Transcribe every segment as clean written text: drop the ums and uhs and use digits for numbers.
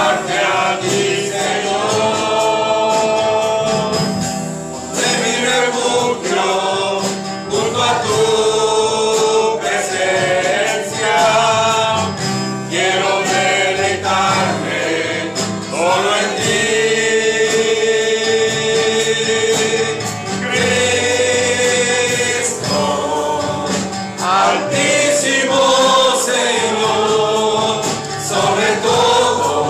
exaltarte a ti, Señor, de mi refugio, junto a tu presencia, quiero deleitarme solo en ti. Altísimo Señor, sobre todo,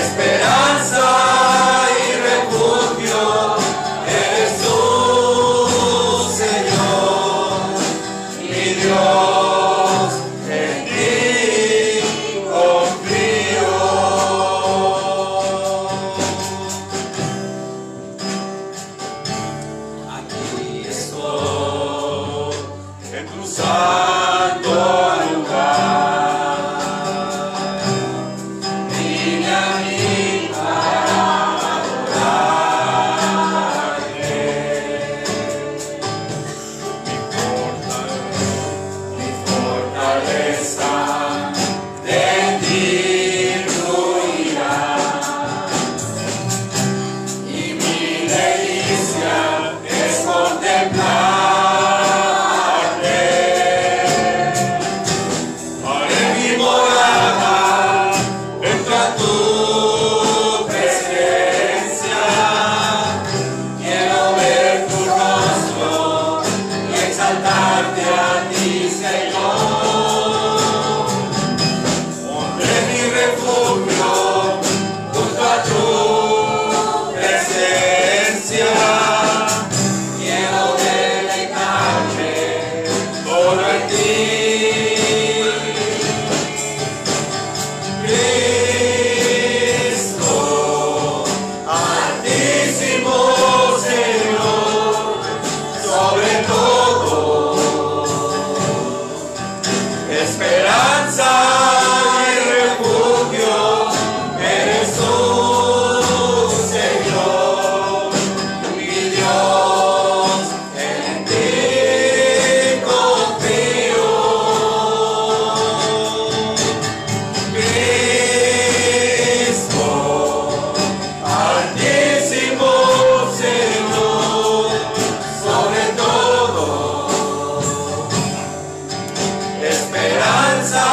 esperanza y refugio, eres tú, Señor, mi Dios, en ti confío. Aquí estoy en tu santo lugar, vine a mí para adorarte. Mi fortaleza de ti fluirá, y mi delicia es contemplarte. Haré mi morada dentro a tu presencia. Quiero ver tu rostro y exaltarte a ti, Señor. Pondré mi refugio junto a tu presencia. Quiero deleitarme solo en ti. Cristo, altísimo Señor, sobre todo, esperanza y refugio, eres tú, Señor, mi Dios, en ti confío. Cristo, altísimo Señor, sobre todo, esperanza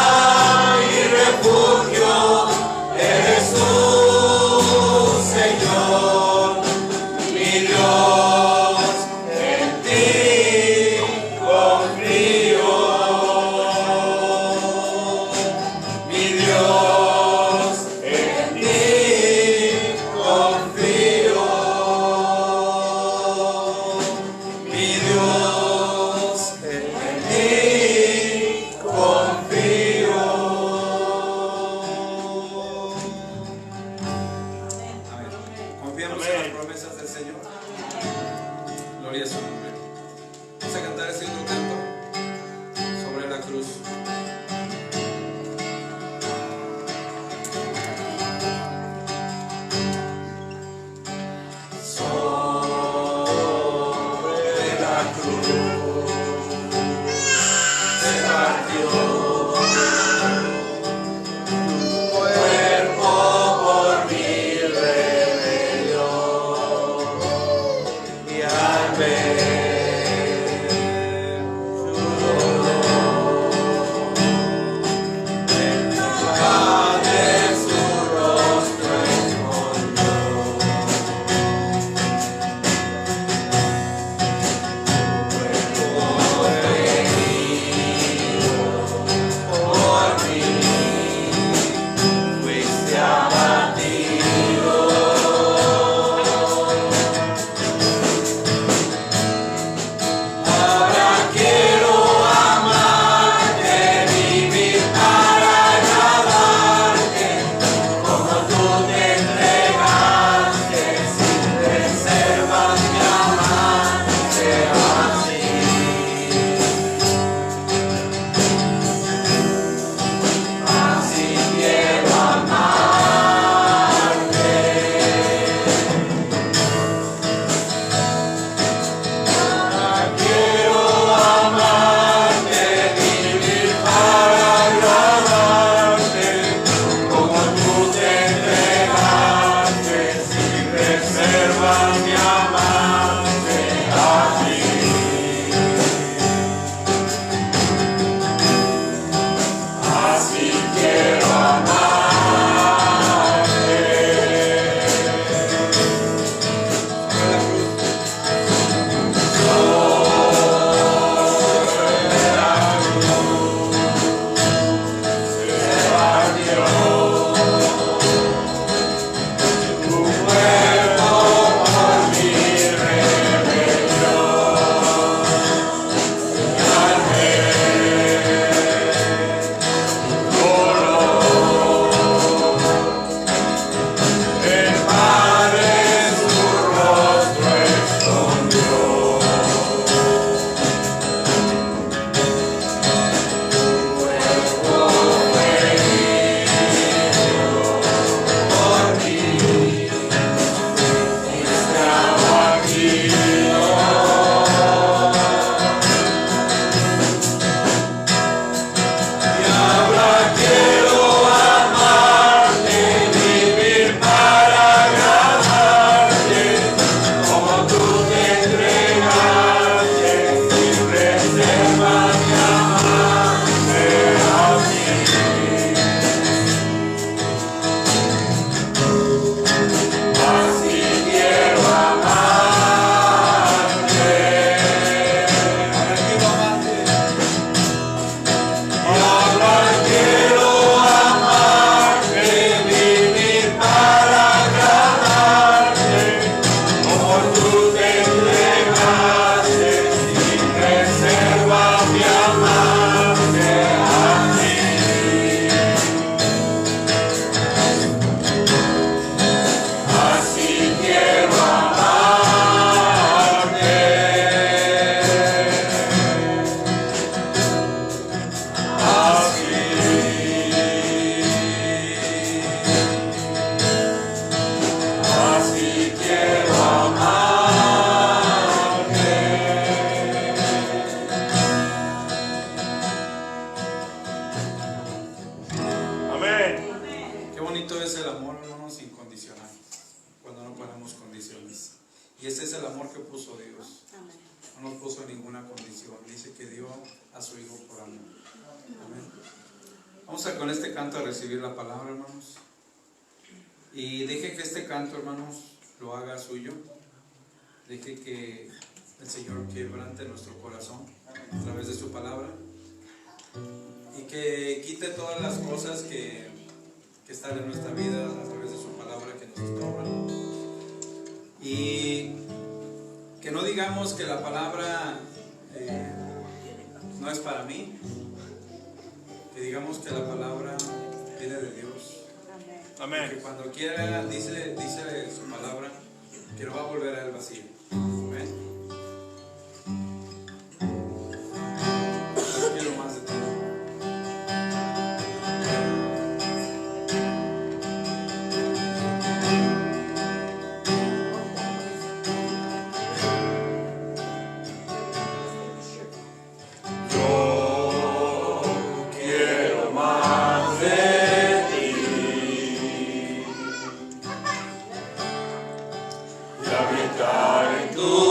bonito es el amor, hermanos, incondicional, cuando no ponemos condiciones. Y ese es el amor que puso Dios. No nos puso ninguna condición. Dice que dio a su Hijo por amor. Amén. Vamos a con este canto a recibir la palabra, hermanos. Y deje que este canto, hermanos, lo haga suyo. Deje que el Señor quebrante nuestro corazón a través de su palabra. Y que quite todas las cosas que están en nuestra vida a través de su palabra que nos estorban. Y que no digamos que la palabra no es para mí. Que digamos que la palabra viene de Dios. Amén. Que cuando quiera, dice su palabra, que no va a volver a él vacío. Amén. Yo quiero más de ti. Quiero más de ti y habitar en tu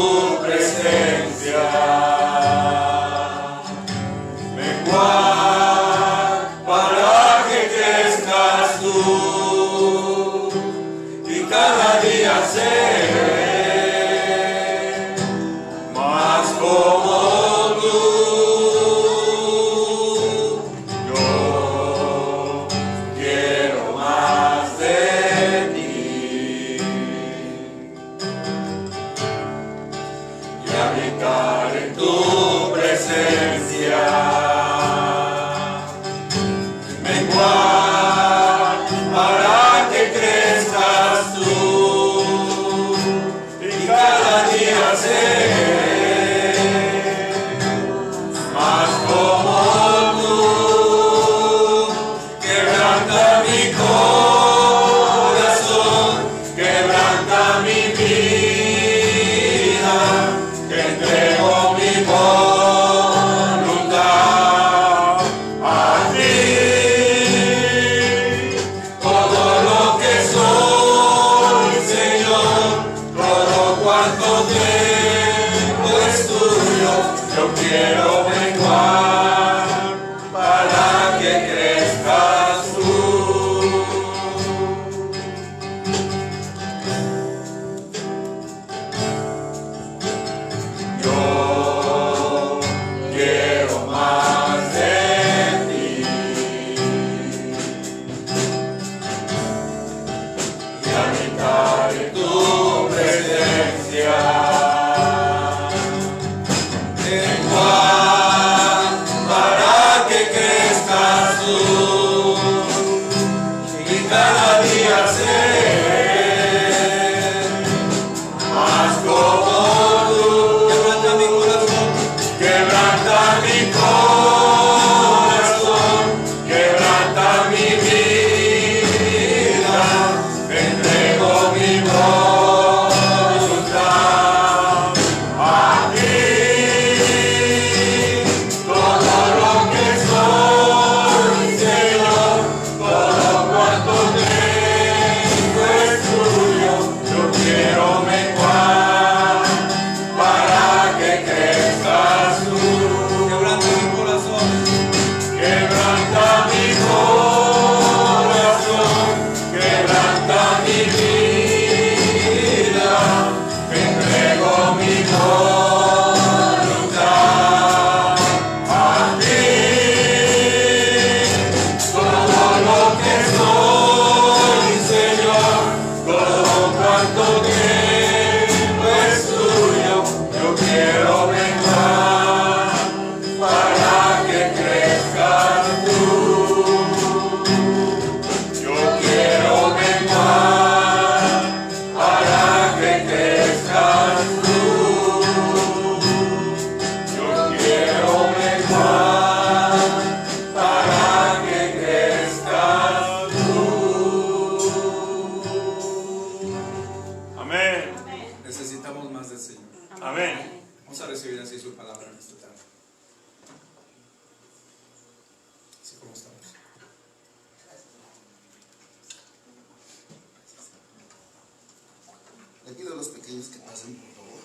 los pequeños que pasen, por favor.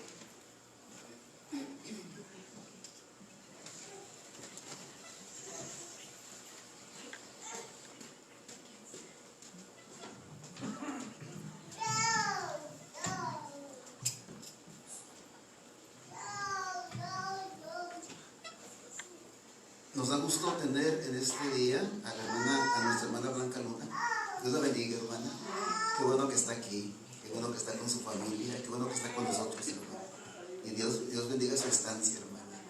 Nos da gusto tener en este día a nuestra hermana Blanca Luna. Dios la bendiga, hermana. Qué bueno que está aquí, qué bueno que está con su familia, qué bueno que está con nosotros, hermana. Y Dios bendiga su estancia, hermana,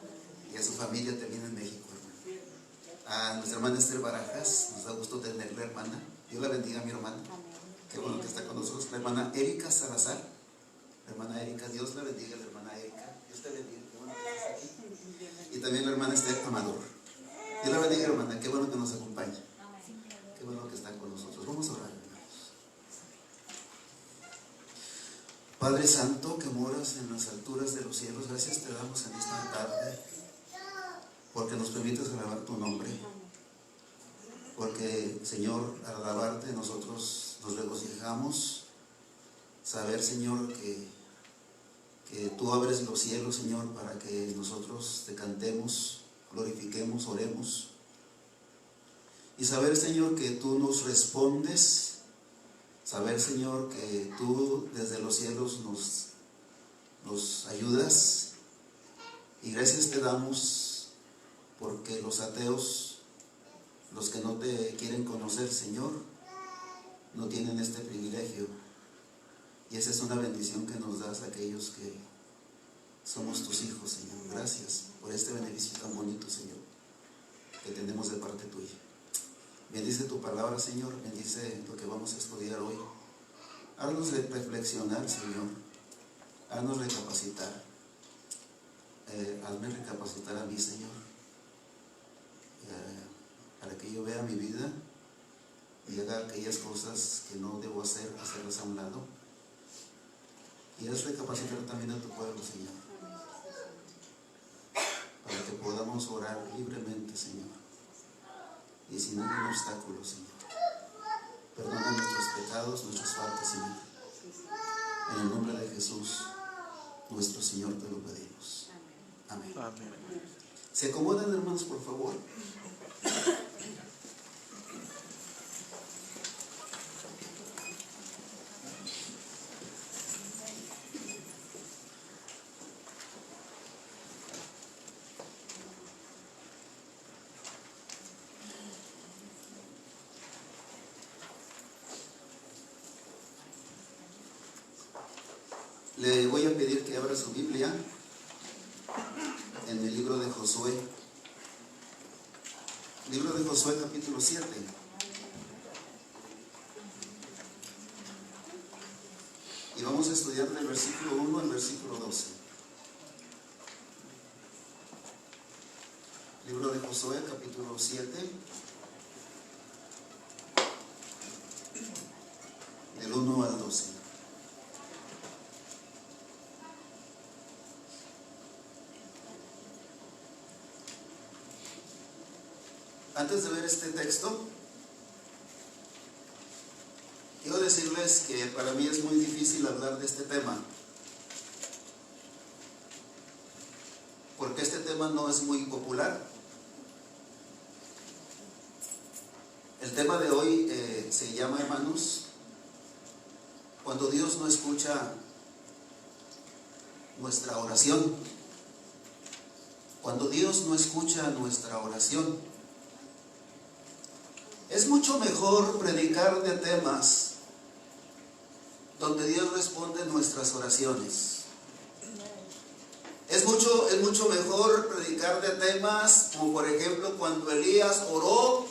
y a su familia también en México, hermana. A nuestra hermana Esther Barajas, nos da gusto tenerla, hermana. Dios la bendiga, mi hermana. Qué bueno que está con nosotros. La hermana Erika Salazar, la hermana Erika, Dios la bendiga, la hermana Erika. Dios te bendiga, qué bueno que estás aquí. Y también la hermana Esther Amador. Dios la bendiga, hermana, qué bueno que nos acompaña. Qué bueno que están con nosotros. Vamos a orar, hermanos. Padre Santo, que moras en las alturas de los cielos, gracias te damos en esta tarde, porque nos permites alabar tu nombre. Porque, Señor, al alabarte nosotros nos regocijamos. Saber, Señor, que tú abres los cielos, Señor, para que nosotros te cantemos, glorifiquemos, oremos. Y saber, Señor, que tú nos respondes. Saber, Señor, que tú desde los cielos nos ayudas. Y gracias te damos porque los ateos, los que no te quieren conocer, Señor, no tienen este privilegio. Y esa es una bendición que nos das a aquellos que somos tus hijos, Señor. Gracias por este beneficio tan bonito, Señor, que tenemos de parte tuya. Bendice tu palabra, Señor. Bendice lo que vamos a estudiar hoy. Haznos reflexionar, Señor. Haznos recapacitar. Hazme recapacitar a mí, Señor, para que yo vea mi vida y haga aquellas cosas que no debo hacer, hacerlas a un lado. Y haz recapacitar también a tu pueblo, Señor, para que podamos orar libremente, Señor, y sin ningún obstáculo, Señor. Perdona nuestros pecados, nuestras faltas, Señor. En el nombre de Jesús, nuestro Señor, te lo pedimos. Amén. Amén. ¿Se acomodan, hermanos, por favor? Le voy a pedir que abra su Biblia en el libro de Josué. Libro de Josué, capítulo 7. Y vamos a estudiar del versículo 1 al versículo 12. Libro de Josué, capítulo 7. Del 1 al 12. Antes de ver este texto, quiero decirles que para mí es muy difícil hablar de este tema, porque este tema no es muy popular. El tema de hoy se llama, hermanos, cuando Dios no escucha nuestra oración. Cuando Dios no escucha nuestra oración. Es mucho mejor predicar de temas donde Dios responde nuestras oraciones. Es mucho mejor predicar de temas como, por ejemplo, cuando Elías oró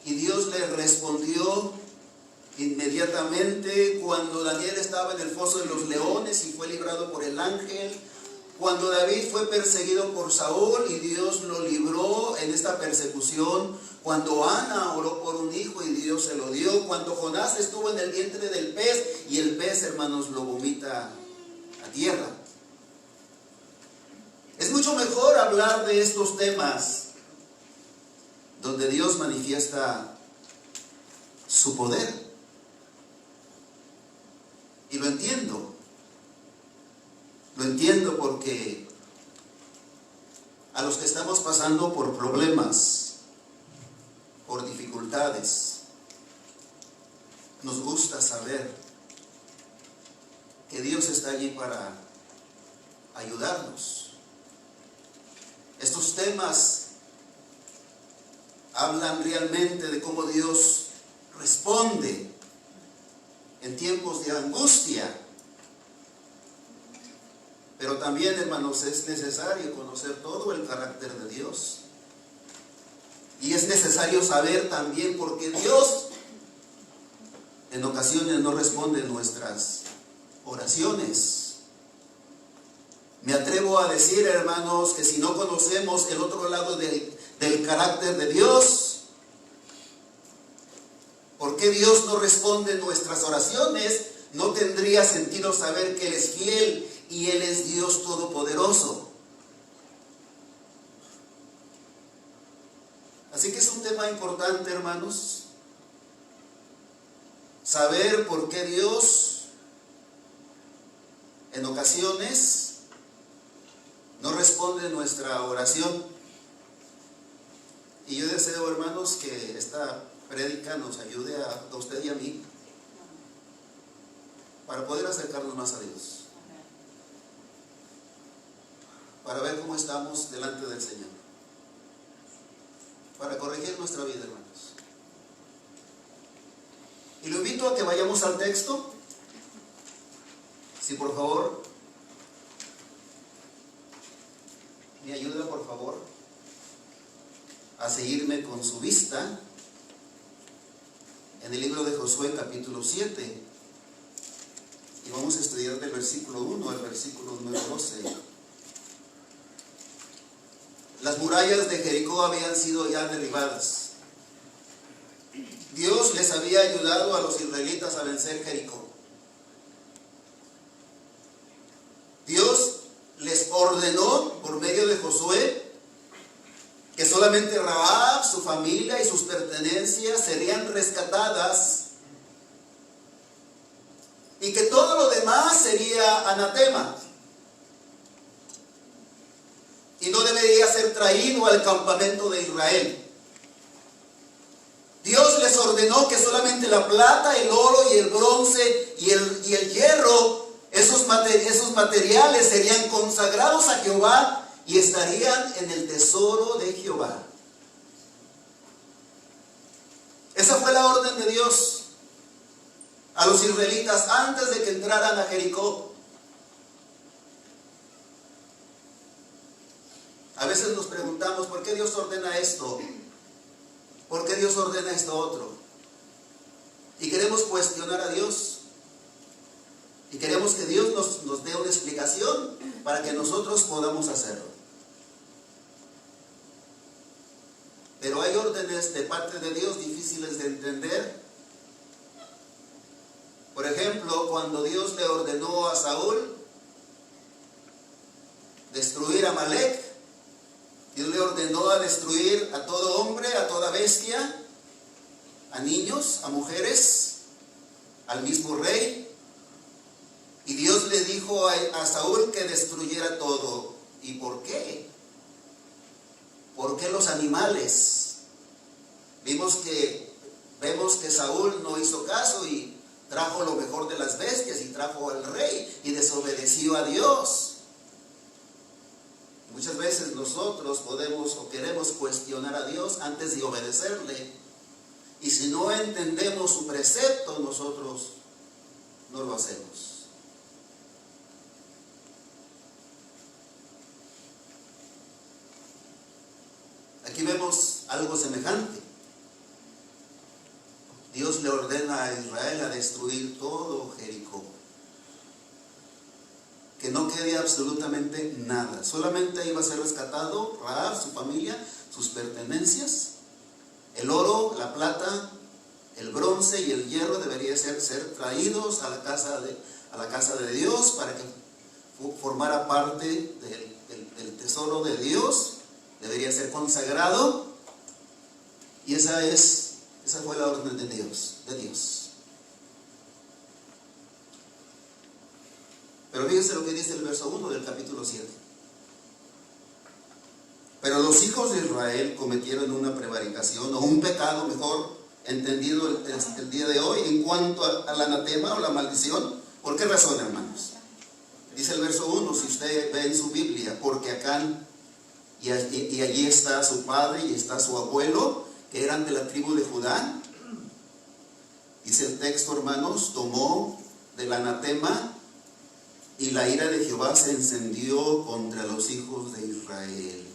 y Dios le respondió inmediatamente, cuando Daniel estaba en el foso de los leones y fue librado por el ángel, cuando David fue perseguido por Saúl y Dios lo libró en esta persecución, cuando Ana oró por un hijo y Dios se lo dio, cuando Jonás estuvo en el vientre del pez y el pez, hermanos, lo vomita a tierra. Es mucho mejor hablar de estos temas donde Dios manifiesta su poder. Y lo entiendo. que a los que estamos pasando por problemas, por dificultades, nos gusta saber que Dios está allí para ayudarnos. Estos temas hablan realmente de cómo Dios responde en tiempos de angustia. Pero también, hermanos, es necesario conocer todo el carácter de Dios. Y es necesario saber también por qué Dios en ocasiones no responde nuestras oraciones. Me atrevo a decir, hermanos, que si no conocemos el otro lado del carácter de Dios, ¿por qué Dios no responde nuestras oraciones? No tendría sentido saber que Él es fiel y Él es Dios todopoderoso. Así que es un tema importante, hermanos, saber por qué Dios en ocasiones no responde nuestra oración. Y yo deseo, hermanos, que esta prédica nos ayude a usted y a mí para poder acercarnos más a Dios, para ver cómo estamos delante del Señor, para corregir nuestra vida, hermanos. Y lo invito a que vayamos al texto. Si por favor me ayuda, por favor, a seguirme con su vista en el libro de Josué, capítulo 7, y vamos a estudiar del versículo 1 al versículo número 12. Las murallas de Jericó habían sido ya derribadas. Dios les había ayudado a los israelitas a vencer Jericó. Dios les ordenó por medio de Josué que solamente Rahab, su familia y sus pertenencias serían rescatadas, y que todo lo demás sería anatema y no debería ser traído al campamento de Israel. Dios les ordenó que solamente la plata, el oro y el bronce y el hierro, esos materiales serían consagrados a Jehová y estarían en el tesoro de Jehová. Esa fue la orden de Dios a los israelitas antes de que entraran a Jericó. A veces nos preguntamos, ¿por qué Dios ordena esto? ¿Por qué Dios ordena esto otro? Y queremos cuestionar a Dios. Y queremos que Dios nos dé una explicación para que nosotros podamos hacerlo. Pero hay órdenes de parte de Dios difíciles de entender. Por ejemplo, cuando Dios le ordenó a Saúl destruir a Amalek, Dios le ordenó a destruir a todo hombre, a toda bestia, a niños, a mujeres, al mismo rey. Y Dios le dijo a Saúl que destruyera todo. ¿Y por qué? ¿Por qué los animales? Vemos que Saúl no hizo caso y trajo lo mejor de las bestias y trajo al rey y desobedeció a Dios. Muchas veces nosotros podemos o queremos cuestionar a Dios antes de obedecerle. Y si no entendemos su precepto, nosotros no lo hacemos. Aquí vemos algo semejante. Dios le ordena a Israel a destruir todo Jericó. Que no quede absolutamente nada. Solamente iba a ser rescatado Rahab, su familia, sus pertenencias. El oro, la plata, el bronce y el hierro deberían ser traídos a la casa de Dios para que formara parte del tesoro de Dios. Debería ser consagrado. Y esa fue la orden de Dios. Pero fíjense lo que dice el verso 1 del capítulo 7. Pero los hijos de Israel cometieron una prevaricación, o un pecado, mejor entendido el día de hoy, en cuanto al anatema o la maldición. ¿Por qué razón, hermanos? Dice el verso 1, si usted ve en su Biblia, porque Acán, y allí está su padre y está su abuelo, que eran de la tribu de Judá. Dice el texto, hermanos, tomó del anatema, y la ira de Jehová se encendió contra los hijos de Israel.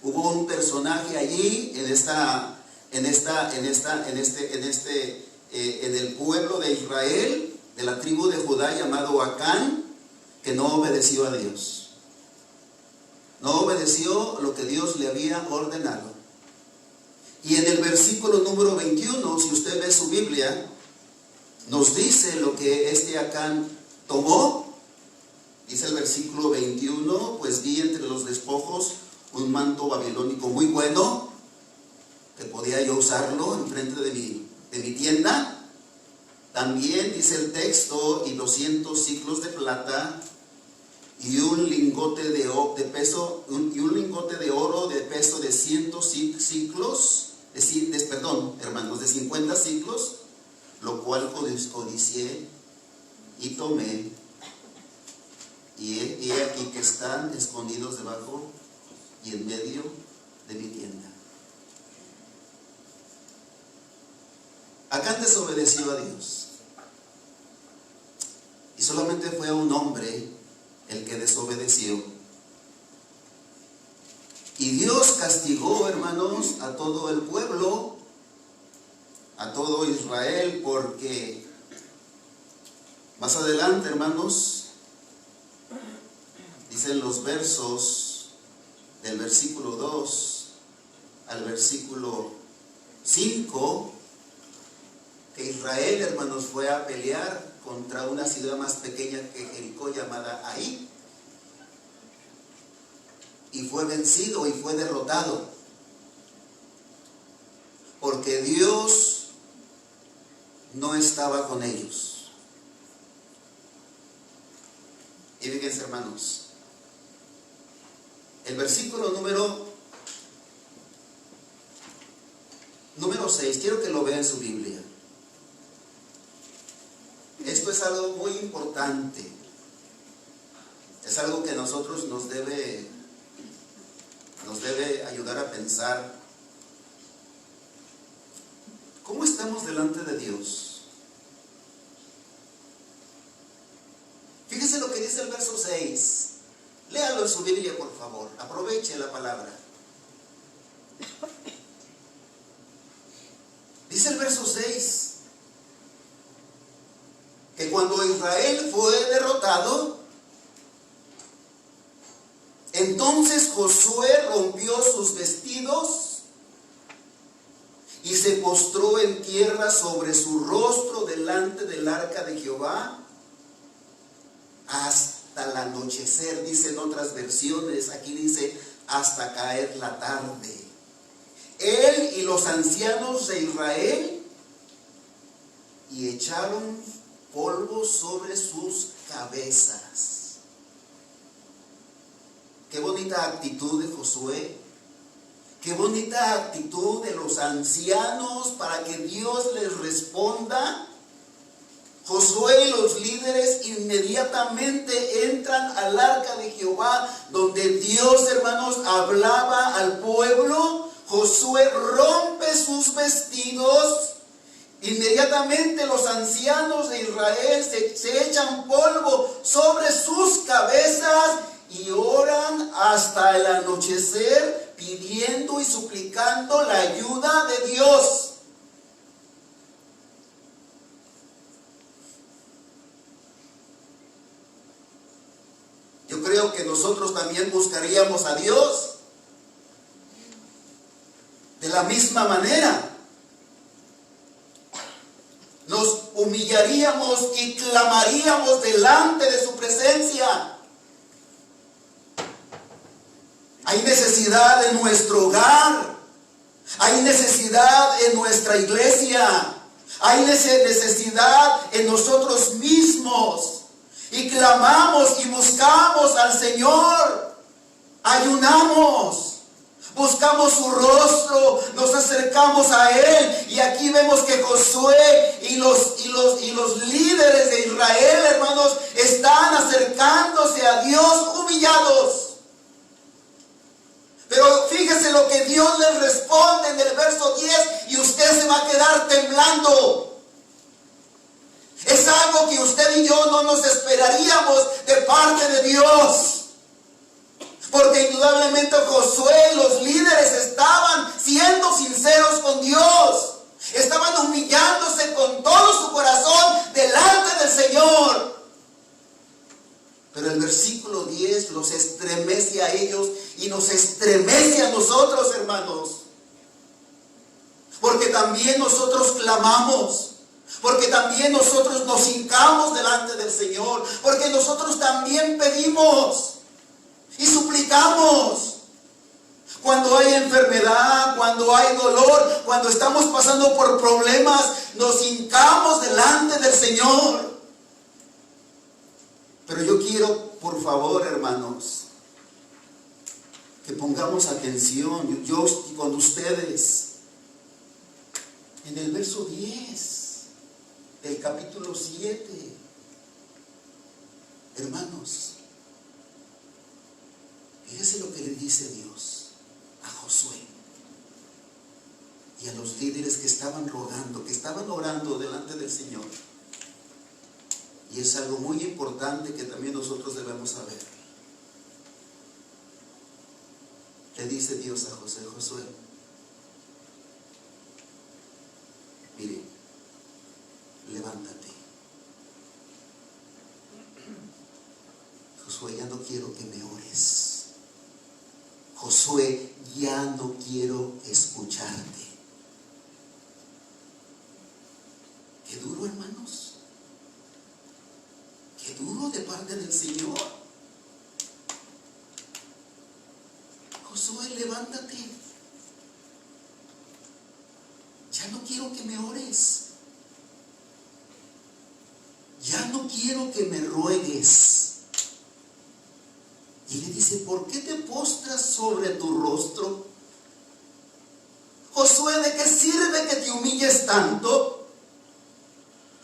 Hubo un personaje allí en el pueblo de Israel, de la tribu de Judá, llamado Acán, que no obedeció a Dios. No obedeció lo que Dios le había ordenado. Y en el versículo número 21, si usted ve su Biblia, nos dice lo que este Acán tomó. Dice el versículo 21, pues vi entre los despojos un manto babilónico muy bueno, que podía yo usarlo enfrente de mi tienda. También dice el texto, y 200 siclos de plata, y un lingote de oro de peso de 100 ciclos, hermanos, de 50 ciclos, lo cual codicié y tomé, y he aquí que están escondidos debajo y en medio de mi tienda. Acán desobedeció a Dios, y solamente fue un hombre el que desobedeció, y Dios castigó, hermanos, a todo el pueblo, a todo Israel, porque más adelante, hermanos, dicen los versos del versículo 2 al versículo 5, que Israel, hermanos, fue a pelear contra una ciudad más pequeña que Jericó, llamada Ai, y fue vencido y fue derrotado, porque Dios no estaba con ellos. Y fíjense, hermanos, el versículo número 6, quiero que lo vea en su Biblia. Esto es algo muy importante, es algo que a nosotros nos debe ayudar a pensar. ¿Cómo estamos delante de Dios? Fíjese lo que dice el verso 6. Léalo en su Biblia, por favor. Aproveche la palabra. Dice el verso 6 que cuando Israel fue derrotado, entonces Josué rompió sus vestidos y se postró en tierra sobre su rostro delante del arca de Jehová hasta el anochecer. Dicen otras versiones, aquí dice hasta caer la tarde. Él y los ancianos de Israel, y echaron polvo sobre sus cabezas. Qué bonita actitud de Josué, qué bonita actitud de los ancianos para que Dios les responda. Josué y los líderes inmediatamente entran al arca de Jehová, donde Dios, hermanos, hablaba al pueblo. Josué rompe sus vestidos. Inmediatamente los ancianos de Israel se echan polvo sobre sus cabezas y oran hasta el anochecer, pidiendo y suplicando la ayuda de Dios. Yo creo que nosotros también buscaríamos a Dios de la misma manera. Nos humillaríamos y clamaríamos delante de su presencia. Hay necesidad en nuestro hogar, hay necesidad en nuestra iglesia, hay necesidad en nosotros mismos. y clamamos y buscamos al Señor, ayunamos, buscamos su rostro, nos acercamos a Él. Y aquí vemos que Josué y los líderes de Israel, hermanos, están acercándose a Dios humillados. Pero fíjese lo que Dios les responde en el verso 10, y usted se va a quedar temblando. Es algo que usted y yo no nos esperaríamos de parte de Dios. Porque indudablemente Josué y los líderes estaban siendo sinceros con Dios. Estaban humillándose con todo su corazón delante del Señor. Pero el versículo 10 los estremece a ellos y nos estremece a nosotros, hermanos. Porque también nosotros clamamos. Porque también nosotros nos hincamos delante del Señor. Porque nosotros también pedimos y suplicamos. Cuando hay enfermedad, cuando hay dolor, cuando estamos pasando por problemas, nos hincamos delante del Señor. Pero yo quiero, por favor, hermanos, que pongamos atención, yo con ustedes, en el verso 10 del capítulo 7. Hermanos, fíjese lo que le dice Dios a Josué y a los líderes que estaban rogando, que estaban orando delante del Señor. Y es algo muy importante que también nosotros debemos saber. Le dice Dios a Josué, mire, levántate. Josué, ya no quiero que me ores. Josué, ya no quiero escucharte. Qué duro, hermanos. Qué duro de parte del Señor. Josué, levántate. Ya no quiero que me ores. Ya no quiero que me ruegues. Y le dice, ¿por qué te postras sobre tu rostro? Josué, ¿de qué sirve que te humilles tanto?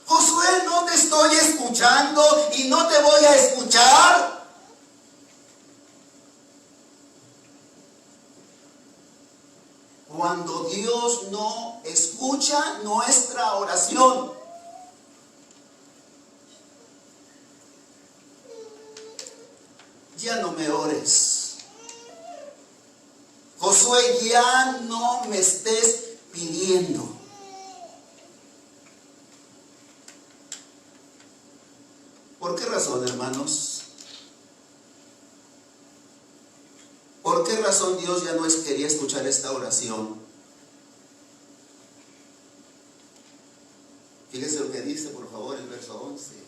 Josué, no te estoy escuchando y no te voy a escuchar. Cuando Dios no escucha nuestra oración, ya no me ores. Josué, ya no me estés pidiendo. ¿Por qué razón, hermanos? ¿Por qué razón Dios ya no quería escuchar esta oración? Fíjese lo que dice, por favor, el verso 11.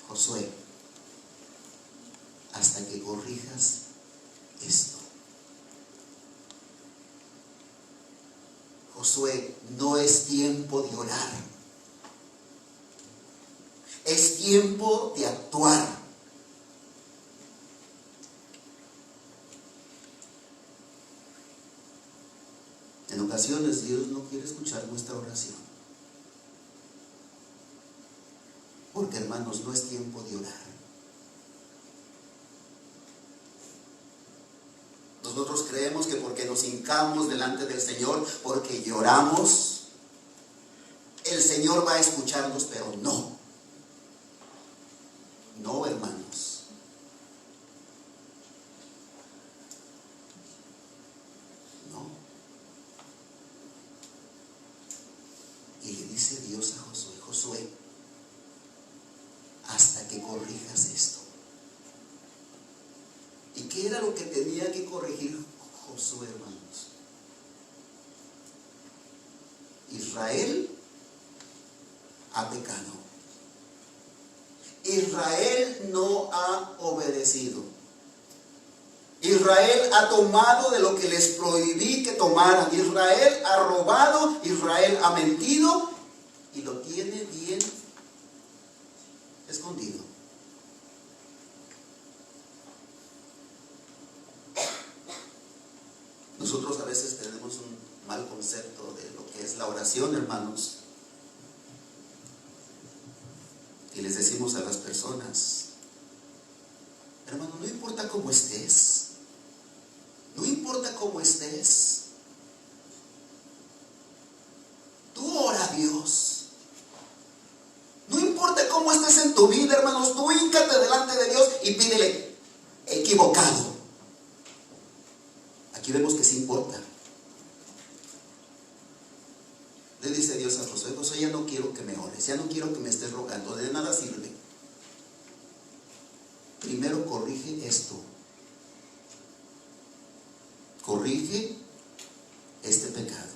Josué, hasta que corrijas esto. Josué, no es tiempo de orar. Es tiempo de actuar. En ocasiones Dios no quiere escuchar nuestra oración. Porque, hermanos, no es tiempo de orar. Nosotros creemos que porque nos hincamos delante del Señor, porque lloramos, el Señor va a escucharnos, pero no. No, hermanos. No. Y le dice Dios a Josué, Josué, hasta que corrijas esto. ¿Y qué era lo que tenía que corregir Josué, hermanos? Israel ha pecado. Israel no ha obedecido. Israel ha tomado de lo que les prohibí que tomaran. Israel ha robado, Israel ha mentido y lo tiene bien escondido. Nosotros a veces tenemos un mal concepto de lo que es la oración, hermanos. Y les decimos a las personas: hermano, no importa cómo estés, no importa cómo estés, tú ora a Dios. No importa cómo estés en tu vida, hermanos, tú híncate delante de Dios y pídele. Equivocado. Aquí vemos que sí importa. Le dice Dios a Josué: Josué, ya no quiero que me ores, ya no quiero que me estés rogando, de nada sirve. Primero corrige esto. Corrige este pecado.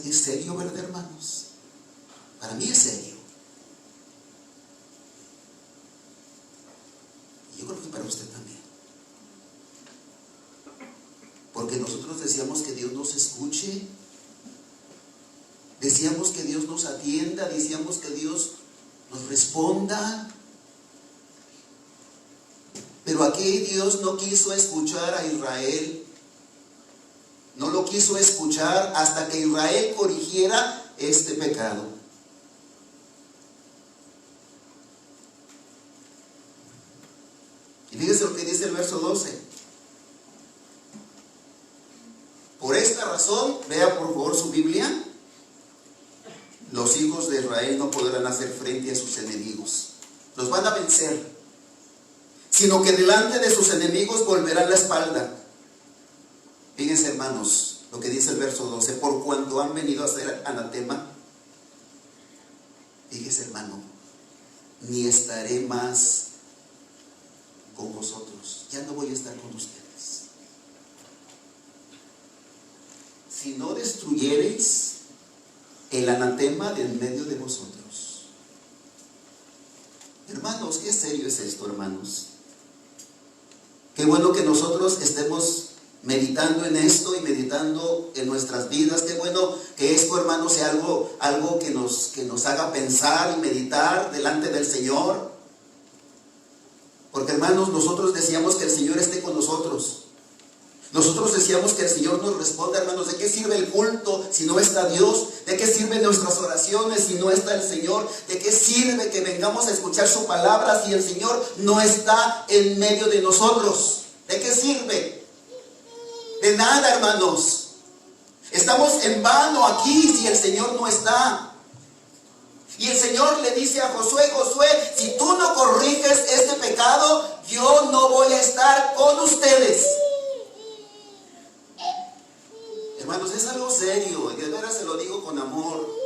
Y es serio, ¿verdad, hermanos? Para mí es serio. Y yo creo que para usted también. Porque nosotros decíamos que Dios nos escuche, decíamos que Dios nos atienda, decíamos que Dios nos responda. Pero aquí Dios no quiso escuchar a Israel. No lo quiso escuchar hasta que Israel corrigiera este pecado. Y fíjese lo que dice el verso 12. Por esta razón, vea por favor su Biblia, los hijos de Israel no podrán hacer frente a sus enemigos. Los van a vencer, sino que delante de sus enemigos volverán la espalda. Fíjense, hermanos, lo que dice el verso 12: por cuanto han venido a ser anatema. Fíjese, hermano, ni estaré más con vosotros. Ya no voy a estar con ustedes. Si no destruyereis el anatema de en medio de vosotros. Hermanos, qué serio es esto, hermanos. Qué bueno que nosotros estemos meditando en esto y meditando en nuestras vidas. Qué bueno que esto, hermanos, sea algo que nos haga pensar y meditar delante del Señor. Porque, hermanos, nosotros decíamos que el Señor esté con nosotros. Nosotros decíamos que el Señor nos responda, hermanos. ¿De qué sirve el culto si no está Dios? ¿De qué sirven nuestras oraciones si no está el Señor? ¿De qué sirve que vengamos a escuchar su palabra si el Señor no está en medio de nosotros? ¿De qué sirve? De nada, hermanos. Estamos en vano aquí si el Señor no está. Y el Señor le dice a Josué: Josué, si tú no corriges este pecado, yo no voy a estar con ustedes. Hermanos, es algo serio, y de veras se lo digo con amor.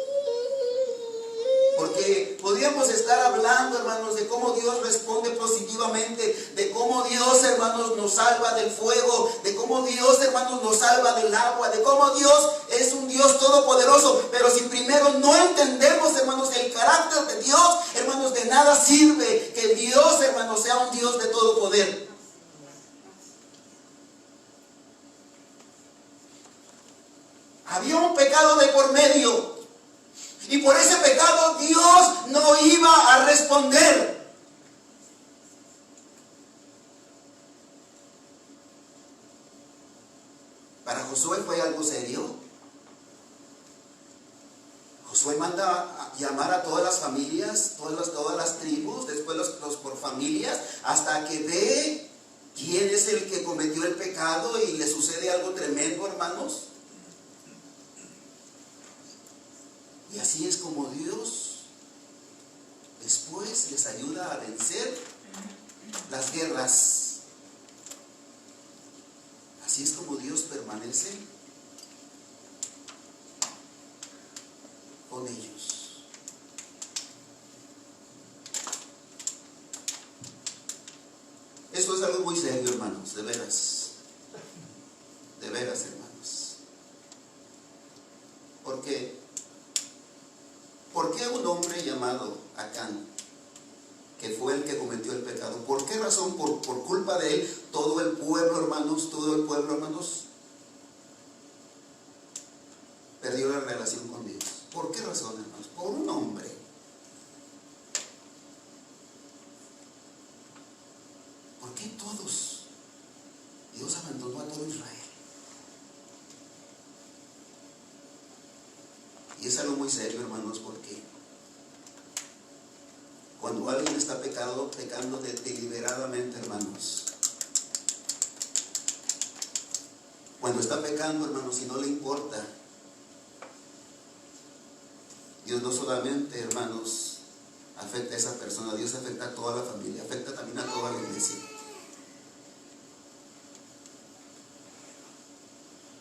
Porque podríamos estar hablando, hermanos, de cómo Dios responde positivamente, de cómo Dios, hermanos, nos salva del fuego, de cómo Dios, hermanos, nos salva del agua, de cómo Dios es un Dios todopoderoso. Pero si primero no entendemos, hermanos, el carácter de Dios, hermanos, de nada sirve que Dios, hermanos, sea un Dios de todo poder. Había un pecado de por medio. Y por ese pecado Dios no iba a responder. Para Josué fue algo serio. Josué manda a llamar a todas las familias, todas las tribus, después los por familias, hasta que ve quién es el que cometió el pecado y le sucede algo tremendo, hermanos. Y así es como Dios después les ayuda a vencer las guerras. Así es como Dios permanece con ellos. Esto es algo muy serio, hermanos, de veras. De veras, hermanos. Porque ¿por qué un hombre llamado Acán, que fue el que cometió el pecado, por qué razón, por culpa de él, todo el pueblo, hermanos, relación con Dios. ¿Por qué razón, hermanos? Por un hombre. ¿Por qué todos? Dios abandonó a todo Israel. Y es algo muy serio, hermanos, porque cuando alguien está pecando deliberadamente, hermanos, cuando está pecando, hermanos, y no le importa, Dios no solamente, hermanos, afecta a esa persona, Dios afecta a toda la familia, afecta también a toda la iglesia.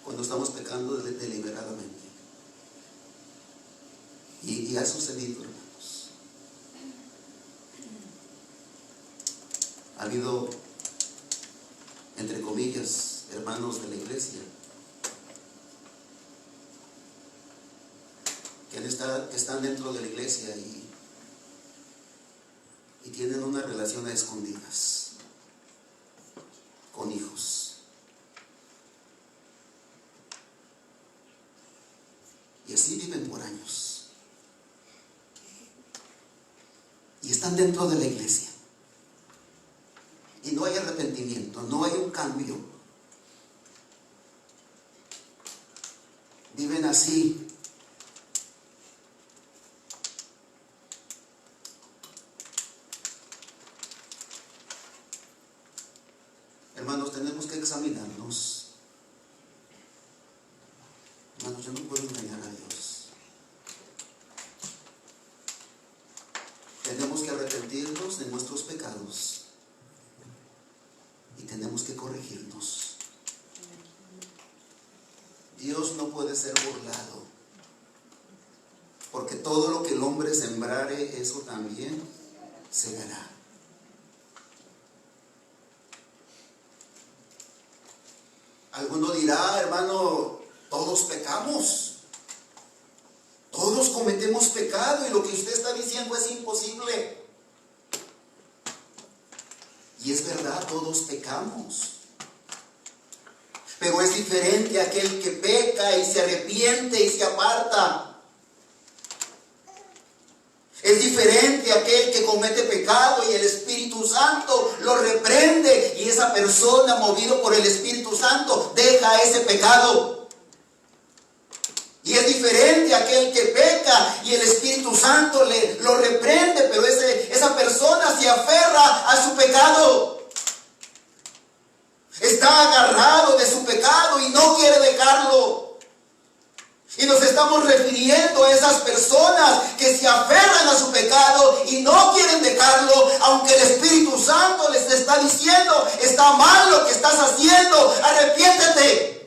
Cuando estamos pecando deliberadamente. Y ha sucedido, hermanos. Ha habido, entre comillas, hermanos de la iglesia que están dentro de la iglesia y tienen una relación a escondidas con hijos. Y así viven por años. Y están dentro de la iglesia. Y no hay arrepentimiento, no hay un cambio. Viven así. Hermanos, tenemos que examinarnos. Hermanos, yo no puedo engañar a Dios. Tenemos que arrepentirnos de nuestros pecados y tenemos que corregirnos. Dios no puede ser burlado, porque todo lo que el hombre sembrare, eso también segará. Alguno dirá, hermano, todos pecamos. Todos cometemos pecado y lo que usted está diciendo es imposible. Y es verdad, todos pecamos. Pero es diferente aquel que peca y se arrepiente y se aparta. Es diferente aquel que comete pecado y el Espíritu Santo lo reprende y esa persona, movido por el Espíritu Santo, deja ese pecado. Y es diferente aquel que peca y el Espíritu Santo lo reprende, pero esa persona se aferra a su pecado. Está agarrado de su pecado y no quiere dejarlo. Y nos estamos refiriendo a esas personas que se aferran a su pecado y no quieren dejarlo, aunque el Espíritu Santo les está diciendo, está mal lo que estás haciendo, arrepiéntete.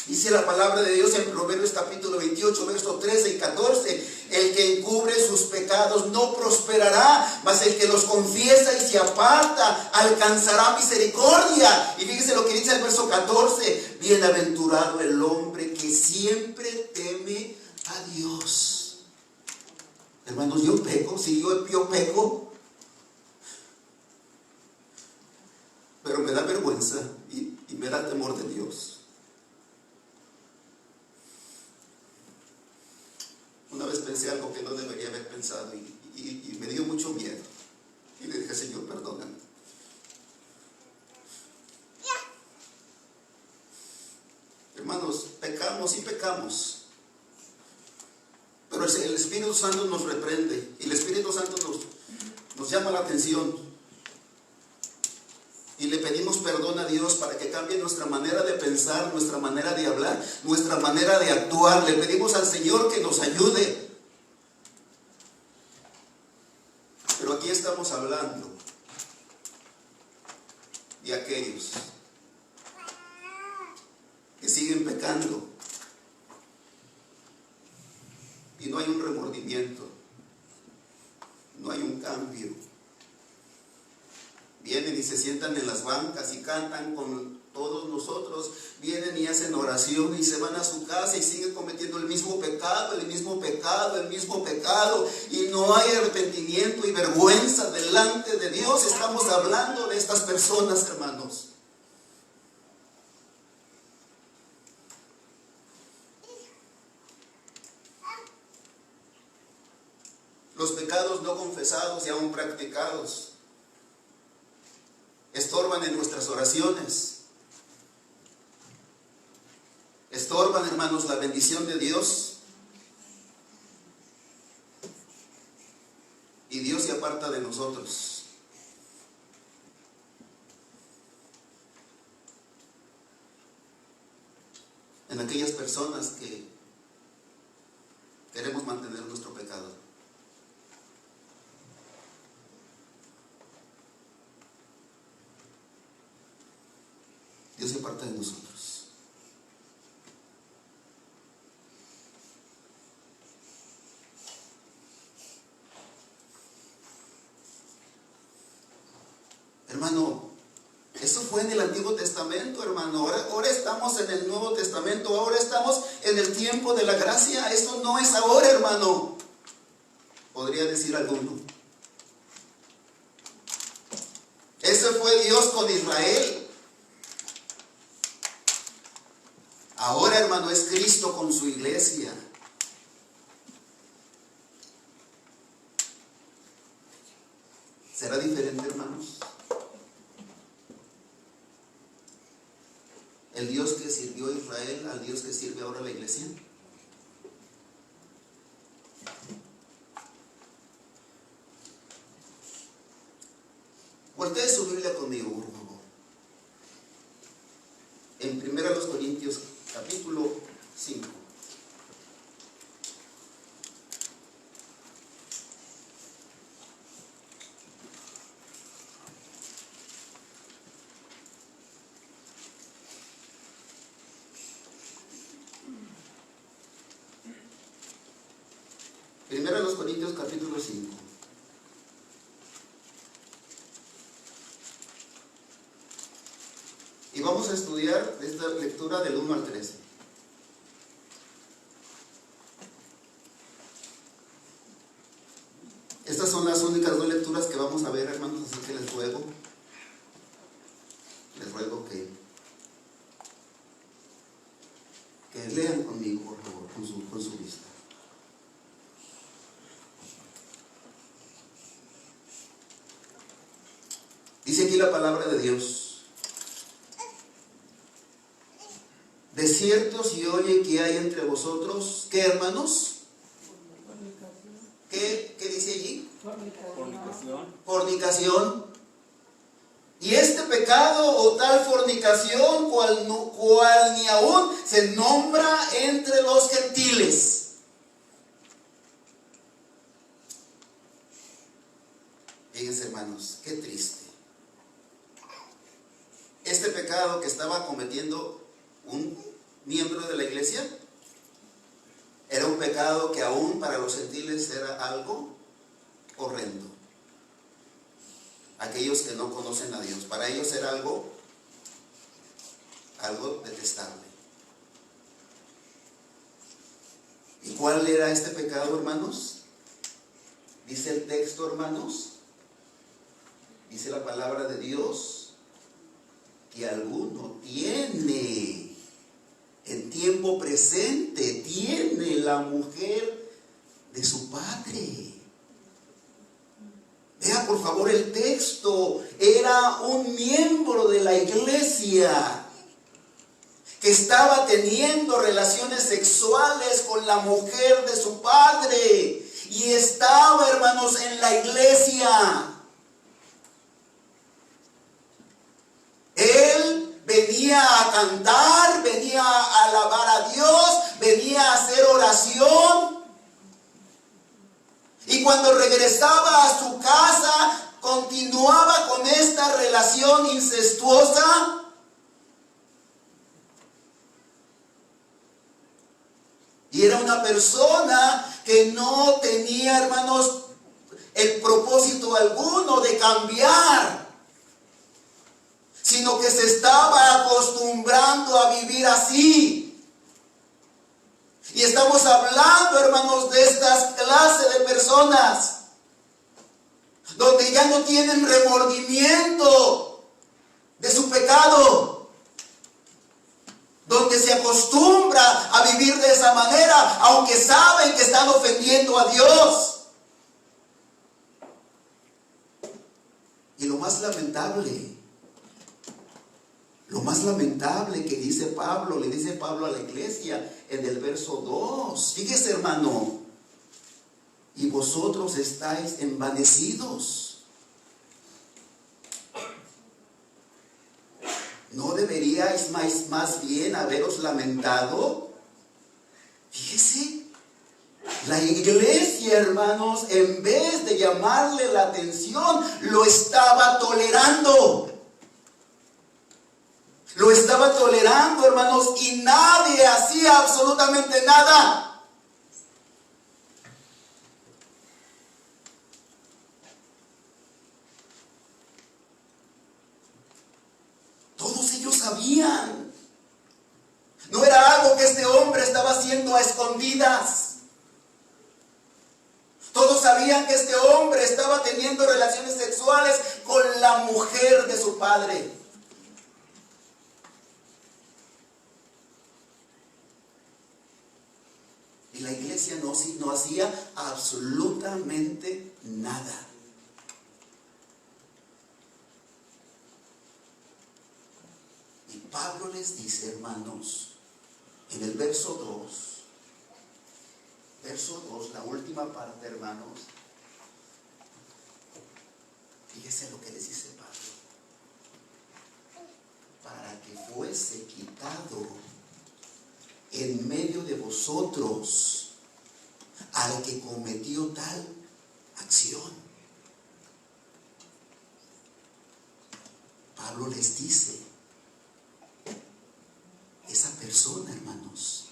Dice la palabra de Dios en Proverbios capítulo 28, versos 13 y 14. El que encubre sus pecados no prosperará, mas el que los confiesa y se aparta alcanzará misericordia. Y fíjese lo que dice el verso 14. Bienaventurado el hombre que siempre teme a Dios. Hermanos, yo peco, sí, yo peco. Pero me da vergüenza y me da temor de Dios. Una vez pensé algo que no debería haber pensado y me dio mucho miedo. Y le dije, Señor, perdóname. Hermanos, pecamos y pecamos. Pero el Espíritu Santo nos reprende. Y el Espíritu Santo nos llama la atención. Y le pedimos perdón a Dios para que cambie nuestra manera de pensar, nuestra manera de hablar, nuestra manera de actuar. Le pedimos al Señor que nos ayude. Pero aquí estamos hablando de aquellos que siguen pecando y no hay un remordimiento, no hay un cambio. Vienen y se sientan en las bancas y cantan con todos nosotros. Vienen y hacen oración y se van a su casa y siguen cometiendo el mismo pecado, el mismo pecado, el mismo pecado. Y no hay arrepentimiento y vergüenza delante de Dios. Estamos hablando de estas personas, hermanos. Los pecados no confesados y aún practicados estorban en nuestras oraciones. Estorban, hermanos, la bendición de Dios. Y Dios se aparta de nosotros. En aquellas personas que queremos mantener nuestro pecado. Dios se aparta de nosotros. Hermano, eso fue en el Antiguo Testamento, hermano. Ahora estamos en el Nuevo Testamento. Ahora estamos en el tiempo de la gracia. Eso no es ahora, hermano. Podría decir alguno. Ese fue Dios con Israel. Ahora, hermano, es Cristo con su iglesia. ¿Será diferente, hermanos? ¿El Dios que sirvió a Israel al Dios que sirve ahora a la iglesia? Voltee su Biblia conmigo, por favor. En 1 Corintios capítulo 5. Primero a los Corintios capítulo 5. Y vamos a estudiar esta lectura del 1 al 13. Estas son las únicas dos lecturas que vamos a ver, hermanos, así que les ruego que lean conmigo, por favor, con su vista. Dice aquí la palabra de Dios. De cierto se oye que hay entre vosotros, ¿qué, hermanos? ¿Qué dice allí? Fornicación. Y este pecado o tal fornicación, cual ni aún se nombra entre los gentiles. Fíjense, hermanos, qué triste. Este pecado que estaba cometiendo un miembro de la iglesia era un pecado que aún para los gentiles era algo horrendo. Aquellos que no conocen a Dios, para ellos era algo detestable. ¿Y cuál era este pecado, hermanos? Dice el texto, hermanos, dice la palabra de Dios, que alguno tiene, en tiempo presente, tiene la mujer de su padre. Vea por favor el texto. Era un miembro de la iglesia que estaba teniendo relaciones sexuales con la mujer de su padre. Y estaba, hermanos, en la iglesia. Él venía a cantar, venía a alabar a Dios, venía a hacer oración. Y cuando regresaba a su casa, continuaba con esta relación incestuosa. Y era una persona que no tenía, hermanos, el propósito alguno de cambiar. sino que se estaba acostumbrando a vivir así. Y estamos hablando, hermanos, de estas clases de personas donde ya no tienen remordimiento de su pecado, donde se acostumbra a vivir de esa manera, aunque saben que están ofendiendo a Dios. Y lo más lamentable que dice Pablo, le dice Pablo a la iglesia en el verso 2. Fíjese, hermano, y vosotros estáis envanecidos. ¿No deberíais más bien haberos lamentado? Fíjese, la iglesia, hermanos, en vez de llamarle la atención, lo estaba tolerando. Lo estaba tolerando, hermanos, y nadie hacía absolutamente nada. Todos ellos sabían. No era algo que este hombre estaba haciendo a escondidas. Todos sabían que este hombre estaba teniendo relaciones sexuales con la mujer de su padre. Y la iglesia no hacía absolutamente nada. Y Pablo les dice, hermanos, en el verso 2, la última parte, hermanos, fíjese lo que les dice Pablo: para que fuese quitado en medio de vosotros al que cometió tal acción. Pablo les dice, esa persona, hermanos,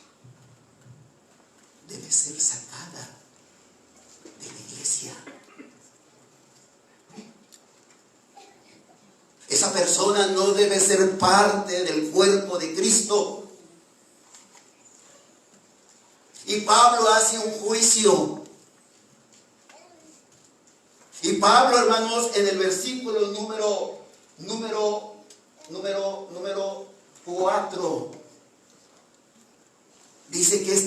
debe ser sacada de la iglesia. Esa persona no debe ser parte del cuerpo de Cristo. Y Pablo hace un juicio. Y Pablo, hermanos, en el versículo número 4, dice que en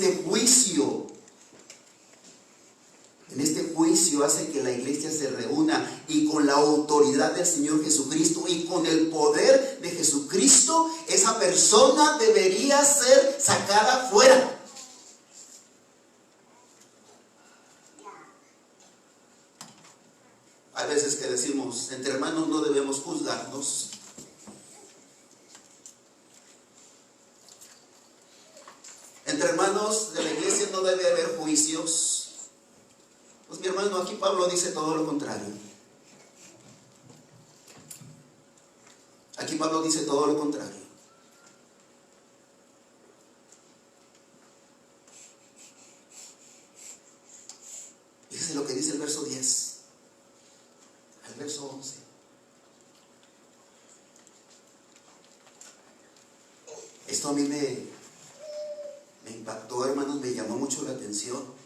este juicio hace que la iglesia se reúna, y con la autoridad del Señor Jesucristo y con el poder de Jesucristo, esa persona debería ser sacada fuera. Hay veces que decimos, entre hermanos no debemos juzgarnos. Entre hermanos de la iglesia no debe haber juicios. Pues mi hermano, aquí Pablo dice todo lo contrario. Aquí Pablo dice todo lo contrario. Fíjese lo que dice el verso 10 al verso 11. Esto a mí me impactó, hermanos, me llamó mucho la atención.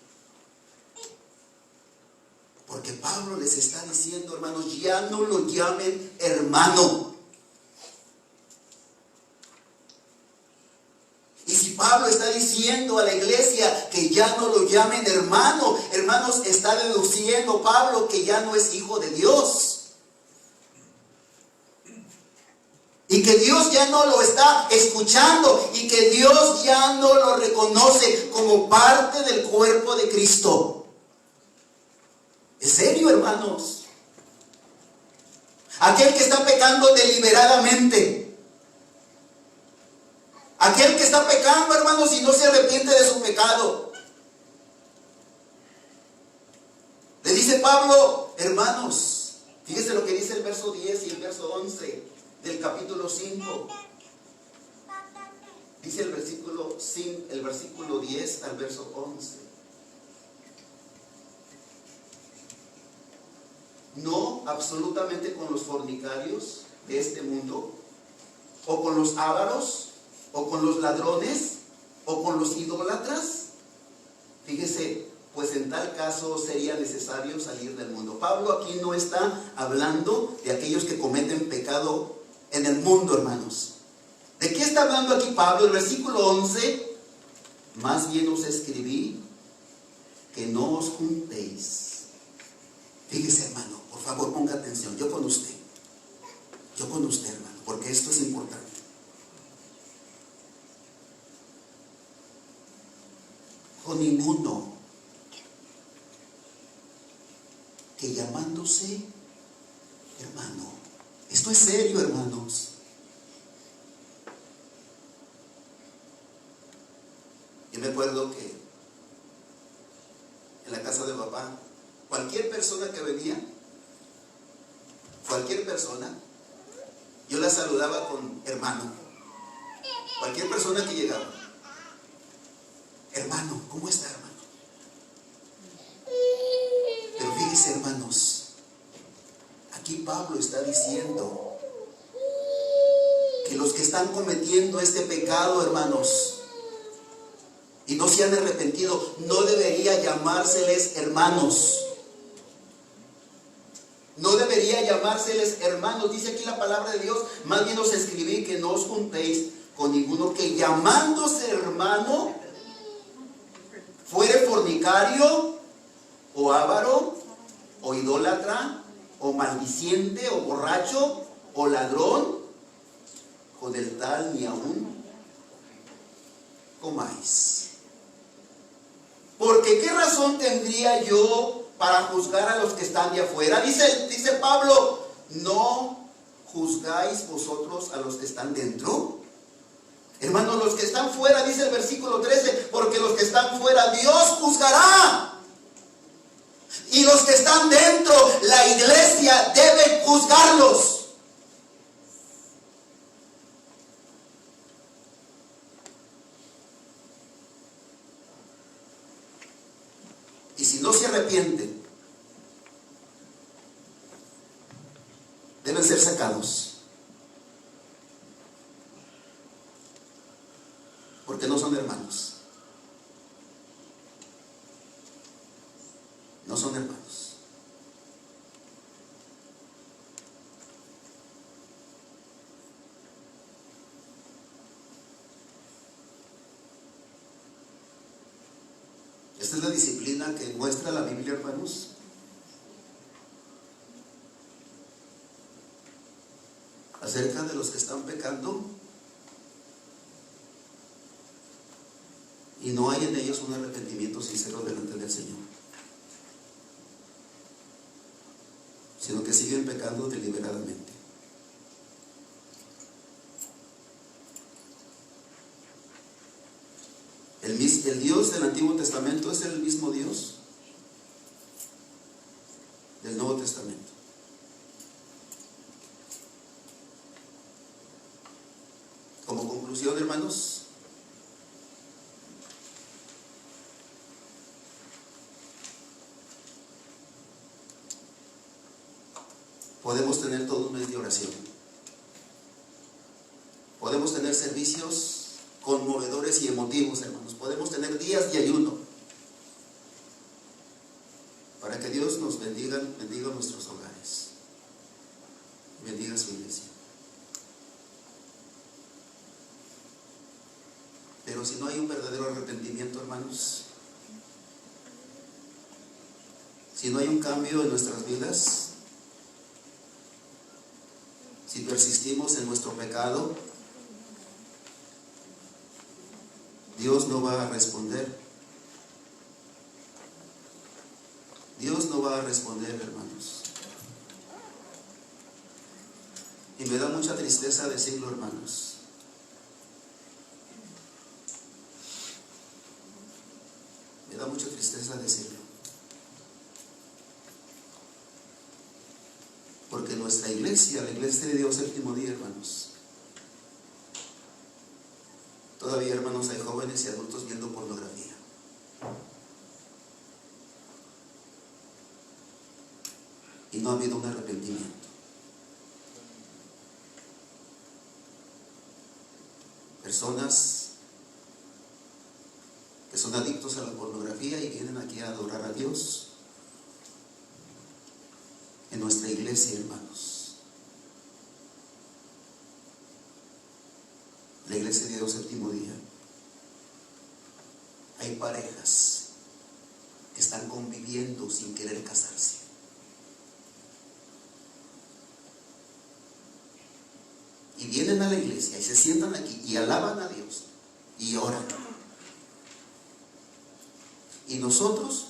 Porque Pablo les está diciendo, hermanos, ya no lo llamen hermano. Y si Pablo está diciendo a la iglesia que ya no lo llamen hermano, hermanos, está deduciendo Pablo que ya no es hijo de Dios. Y que Dios ya no lo está escuchando, y que Dios ya no lo reconoce como parte del cuerpo de Cristo. ¿En serio, hermanos? Aquel que está pecando deliberadamente, aquel que está pecando, hermanos, y no se arrepiente de su pecado, le dice Pablo, hermanos, fíjese lo que dice el verso 10 y el verso 11 del capítulo 5. Dice el versículo 10 al verso 11. No absolutamente con los fornicarios de este mundo, o con los ávaros, o con los ladrones, o con los idólatras? Fíjese, pues en tal caso sería necesario salir del mundo. Pablo aquí no está hablando de aquellos que cometen pecado en el mundo, hermanos. ¿De qué está hablando aquí Pablo? El versículo 11, más bien os escribí que no os juntéis. Fíjese, hermano, por favor ponga atención, yo con usted, hermano, porque esto es importante. Con ninguno que llamándose hermano. Esto es serio, hermanos. Yo me acuerdo que en la casa de papá, cualquier persona que venía, yo la saludaba con hermano. Cualquier persona que llegaba, hermano, ¿cómo está, hermano? Pero fíjense, hermanos, aquí Pablo está diciendo que los que están cometiendo este pecado, hermanos, y no se han arrepentido, no debería llamárseles hermanos. No debería llamárseles hermanos. Dice aquí la palabra de Dios, más bien os escribí que no os juntéis con ninguno que llamándose hermano fuere fornicario, o avaro, o idólatra, o maldiciente, o borracho, o ladrón. Con el tal ni aún comáis. Porque ¿qué razón tendría yo para juzgar a los que están de afuera? Dice Pablo, ¿no juzgáis vosotros a los que están dentro? Hermanos, los que están fuera, dice el versículo 13, porque los que están fuera Dios juzgará. Y los que están dentro, la iglesia debe juzgarlos. Y si no se arrepienten, deben ser sacados, porque no son hermanos. No son hermanos. Esta es la disciplina que muestra la Biblia, hermanos. Acerca de los que están pecando y no hay en ellos un arrepentimiento sincero delante del Señor, sino que siguen pecando deliberadamente. El Dios del Antiguo Testamento es el mismo Dios del Nuevo Testamento. Como conclusión, hermanos, podemos tener todo un mes de oración. Podemos tener servicios conmovedores y emotivos, hermanos. Podemos tener días de ayuno para que Dios nos bendiga nuestros hogares, bendiga su iglesia. Pero si no hay un verdadero arrepentimiento, hermanos, si no hay un cambio en nuestras vidas, si persistimos en nuestro pecado, Dios no va a responder. Dios no va a responder, hermanos. Y me da mucha tristeza decirlo, hermanos. Me da mucha tristeza decirlo. Porque nuestra iglesia, la iglesia de Dios Séptimo Día, hermanos, todavía, hermanos, hay jóvenes y adultos viendo pornografía. Y no ha habido un arrepentimiento. personas que son adictos a la pornografía y vienen aquí a adorar a Dios en nuestra iglesia, hermanos. La iglesia de Dios Séptimo Día. Hay parejas que están conviviendo sin querer casarse. Y vienen a la iglesia y se sientan aquí y alaban a Dios y oran. Y nosotros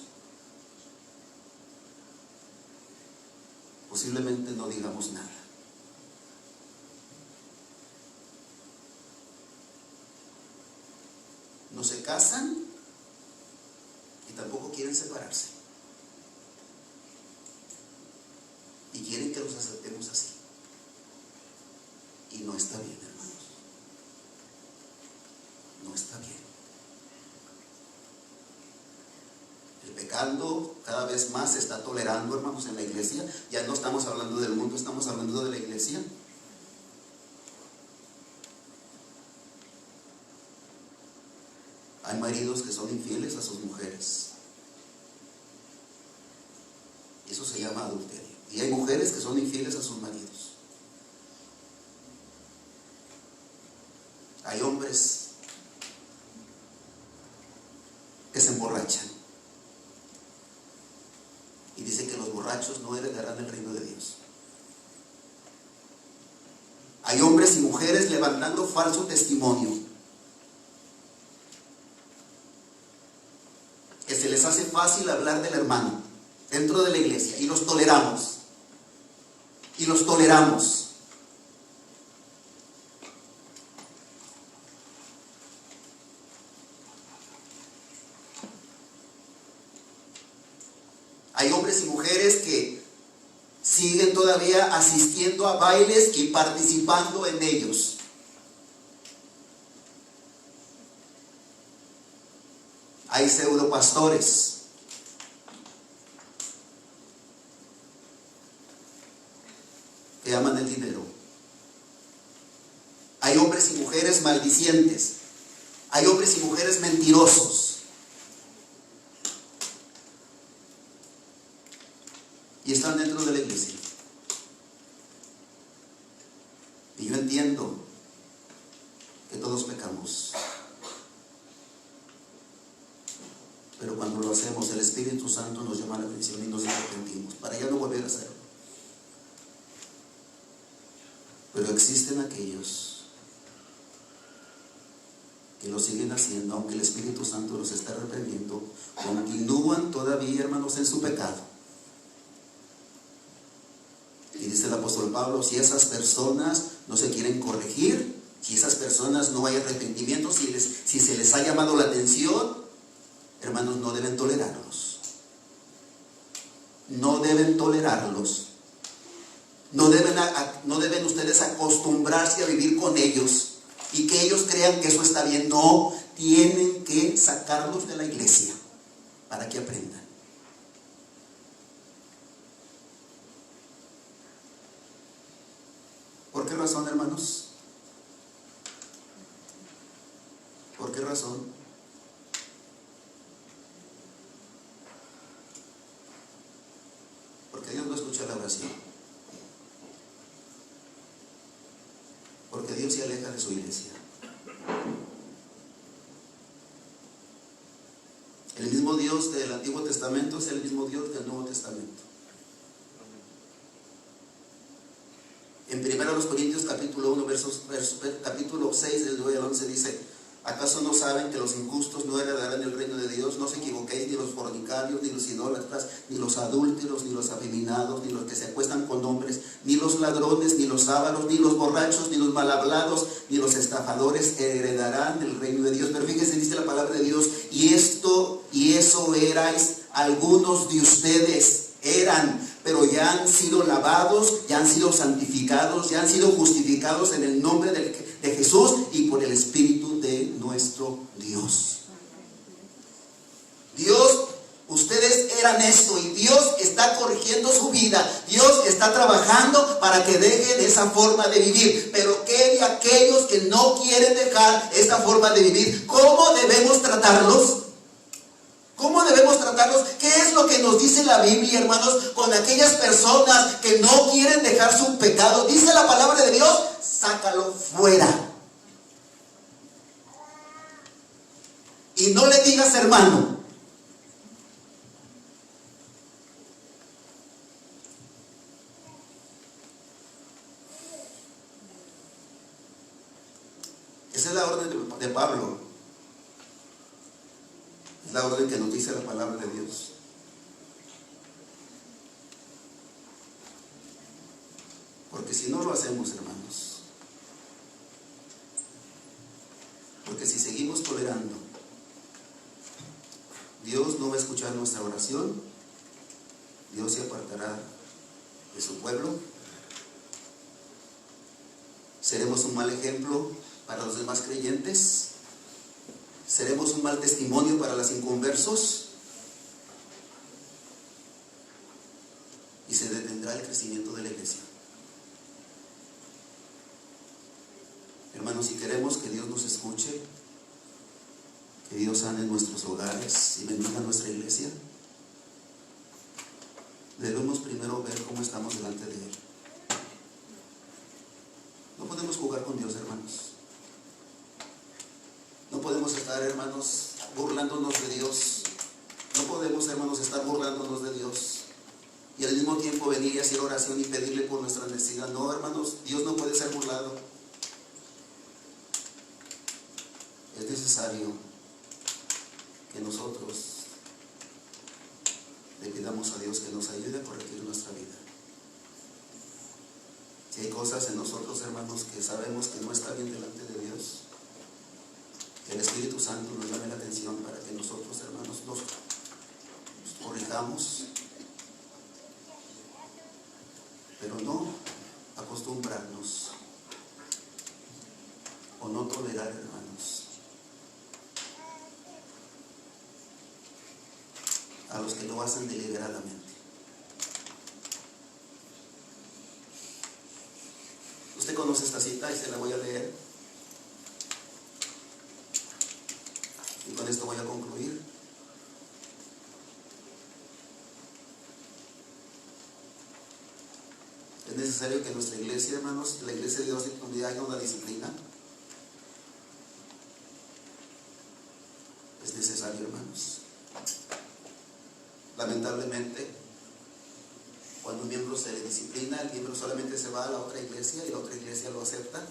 posiblemente no digamos nada. No se casan y tampoco quieren separarse. Y quieren que los aceptemos así. Y no está bien, hermanos. No está bien. El pecado cada vez más se está tolerando, hermanos, en la iglesia. Ya no estamos hablando del mundo, estamos hablando de la iglesia. Hay maridos que son infieles a sus mujeres. Eso se llama adulterio. Y hay mujeres que son infieles a sus maridos. Hay hombres que se emborrachan. Y dice que los borrachos no heredarán el reino de Dios. Hay hombres y mujeres levantando falso testimonio, que se les hace fácil hablar del hermano dentro de la iglesia y los toleramos. Y los toleramos. Hay hombres y mujeres que siguen todavía asistiendo a bailes y participando en ellos. Hay pseudopastores que aman el dinero. Hay hombres y mujeres maldicientes. Hay hombres y mujeres mentirosos. Y están dentro de la iglesia. Y yo entiendo que todos pecamos. Pero cuando lo hacemos, el Espíritu Santo nos llama la atención y nos arrepentimos para ya no volver a hacerlo. Pero existen aquellos que lo siguen haciendo, aunque el Espíritu Santo los está reprendiendo, continúan todavía, hermanos, en su pecado. Y dice el apóstol Pablo, si esas personas no se quieren corregir, si esas personas no hay arrepentimiento, si se les ha llamado la atención, hermanos, no deben tolerarlos. No deben tolerarlos. No deben ustedes acostumbrarse a vivir con ellos y que ellos crean que eso está bien. No, tienen que sacarlos de la iglesia para que aprendan. ¿Por qué razón, hermanos? ¿Por qué razón? Porque Dios no escucha la oración. Porque Dios se aleja de su iglesia. El mismo Dios del Antiguo Testamento es el mismo Dios del Nuevo Testamento. En 1 Corintios capítulo 1, capítulo 6 del 9 al 11 dice: ¿acaso no saben que los injustos no heredarán el reino de Dios? No os equivoquéis, ni los fornicarios, ni los idólatras, ni los adúlteros, ni los afeminados, ni los que se acuestan con hombres, ni los ladrones, ni los ávaros, ni los borrachos, ni los mal hablados, ni los estafadores heredarán el reino de Dios. Pero fíjense, dice la palabra de Dios: y eso erais algunos de ustedes. Pero ya han sido lavados, ya han sido santificados, ya han sido justificados en el nombre de Jesús y por el Espíritu de nuestro Dios. Ustedes eran esto, y Dios está corrigiendo su vida. Dios está trabajando para que dejen esa forma de vivir. Pero ¿qué de aquellos que no quieren dejar esta forma de vivir? ¿Cómo debemos tratarlos? ¿Cómo debemos tratarlos? ¿Qué es lo que nos dice la Biblia, hermanos, con aquellas personas que no quieren dejar su pecado? Dice la palabra de Dios: sácalo fuera. Y no le digas hermano. Esa es la orden de Pablo. Es la orden que nos dice la palabra de Dios. Porque si no lo hacemos, hermanos, porque si seguimos tolerando, Dios no va a escuchar nuestra oración. Dios se apartará de su pueblo. Seremos un mal ejemplo para los demás creyentes. Seremos un mal testimonio para los inconversos. Y se detendrá el crecimiento de la iglesia. Hermanos, si queremos que Dios nos escuche, que Dios sane nuestros hogares y bendiga nuestra iglesia, debemos primero ver cómo estamos delante de Él. No podemos jugar con Dios, hermanos. No podemos estar, hermanos, burlándonos de Dios. No podemos, hermanos, estar burlándonos de Dios y al mismo tiempo venir y hacer oración y pedirle por nuestra necesidad. No, hermanos, Dios no puede ser burlado. Es necesario que nosotros le pidamos a Dios que nos ayude a corregir nuestra vida. Si hay cosas en nosotros, hermanos, que sabemos que no está bien delante de Dios, que el Espíritu Santo nos llame la atención para que nosotros, hermanos, nos corrijamos, pero no acostumbrarnos o no tolerar, hermanos, a los que lo hacen deliberadamente. Usted conoce esta cita y se la voy a leer. Y con esto voy a concluir. Es necesario que nuestra iglesia, hermanos, la iglesia de Dios, donde haya una disciplina, es necesario, hermanos. Lamentablemente, cuando un miembro se le disciplina, el miembro solamente se va a la otra iglesia y la otra iglesia lo acepta.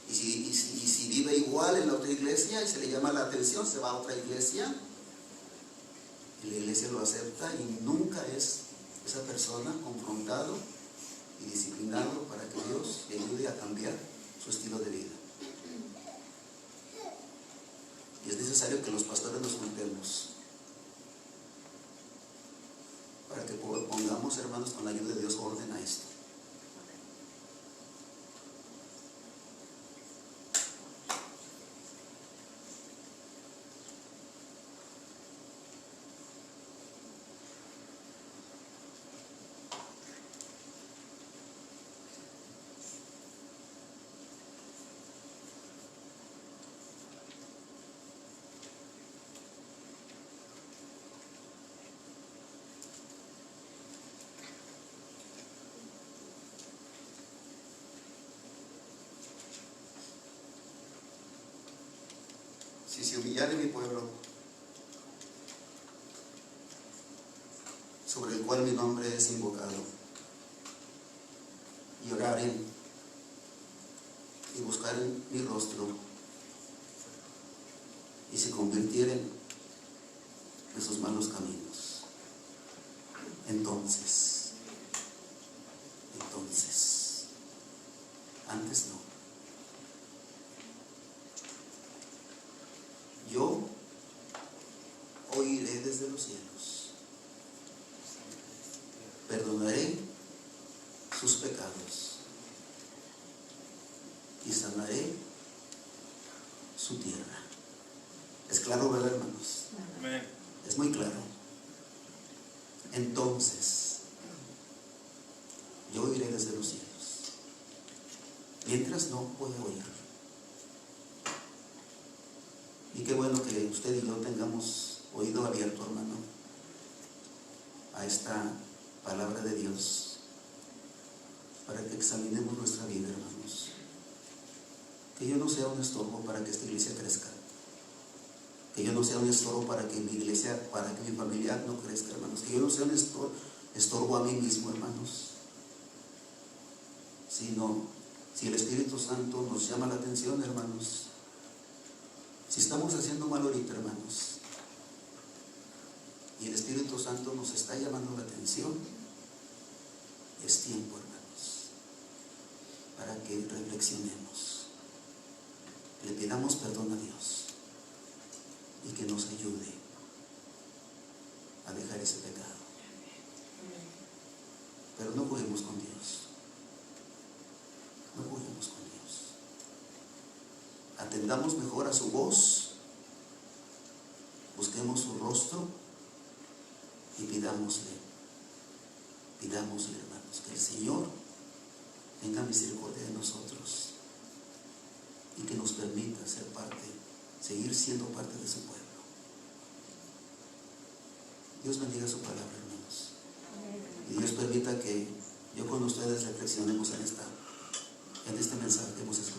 Y si vive igual en la otra iglesia y se le llama la atención, se va a otra iglesia y la iglesia lo acepta, y nunca es esa persona confrontado y disciplinado para que Dios le ayude a cambiar su estilo de vida. Y es necesario que los pastores nos juntemos para que pongamos, hermanos, con la ayuda de Dios, orden a esto. Si se humillare mi pueblo, sobre el cual mi nombre es invocado, y oraren y buscaren mi rostro, y se convirtieren de sus malos caminos, entonces, antes no. Yo oiré desde los cielos, perdonaré sus pecados y sanaré su tierra. ¿Es claro, verdad, hermanos? Amén. Es muy claro. entonces yo oiré desde los cielos. Mientras no voy a oír. Y qué bueno que usted y yo tengamos oído abierto, hermano, a esta palabra de Dios, para que examinemos nuestra vida, hermanos. Que yo no sea un estorbo para que esta iglesia crezca. Que yo no sea un estorbo para que mi iglesia, para que mi familia no crezca, hermanos. Que yo no sea un estorbo a mí mismo, hermanos. Sino, si el Espíritu Santo nos llama la atención, hermanos, si estamos haciendo mal ahorita, hermanos, y el Espíritu Santo nos está llamando la atención, es tiempo, hermanos, para que reflexionemos, le pidamos perdón a Dios y que nos ayude a dejar ese pecado. Pero no juguemos con Dios, no juguemos con Dios. Atendamos mejor a su voz, busquemos su rostro y pidámosle, hermanos, que el Señor tenga misericordia de nosotros y que nos permita ser parte, seguir siendo parte de su pueblo. Dios bendiga su palabra, hermanos, y Dios permita que yo con ustedes reflexionemos en este mensaje que hemos escuchado.